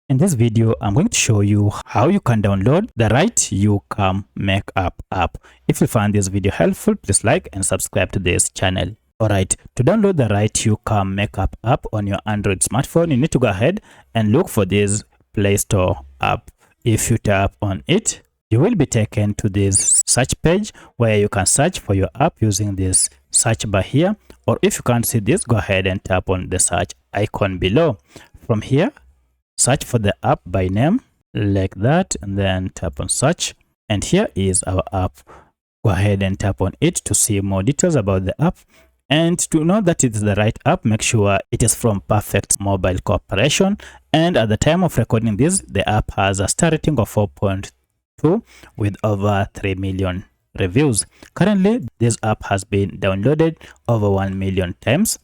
In this video, I'm going to show you how you can download the right YouCam Makeup app. If you find this video helpful, please like and subscribe to this channel. Alright, to download the right YouCam Makeup app on your Android smartphone, you need to go ahead and look for this Play Store app. If you tap on it, you will be taken to this search page where you can search for your app using this search bar here. Or if you can't see this, go ahead and tap on the search icon below. From here, search for the app by name like that, and then tap on search, and here is our app. Go ahead and tap on it to see more details about the app. And to know that it's the right app, make sure it is from Perfect Mobile Corporation. And at the time of recording this, the app has a star rating of 4.2 with over 3 million reviews. Currently, this app has been downloaded over 1 million times.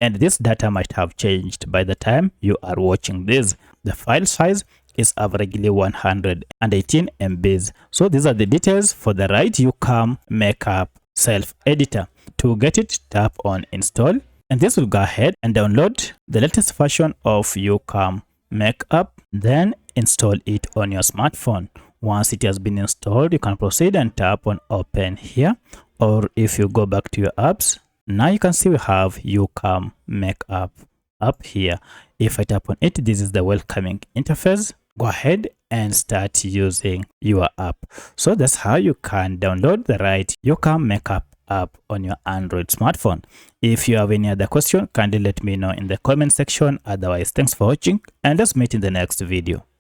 And this data might have changed by the time you are watching this. The file size is averagely 118 MBs. So these are the details for the right YouCam Makeup self-editor. To get it, tap on install, and this will go ahead and download the latest version of YouCam Makeup. Then install it on your smartphone. Once it has been installed, you can proceed and tap on open here. Or if you go back to your apps, now you can see we have YouCam Makeup up here. If I tap on it, this is the welcoming interface. Go ahead and start using your app. So that's how you can download the right YouCam Makeup app on your Android smartphone. If you have any other question, kindly let me know in the comment section. Otherwise, thanks for watching, and let's meet in the next video.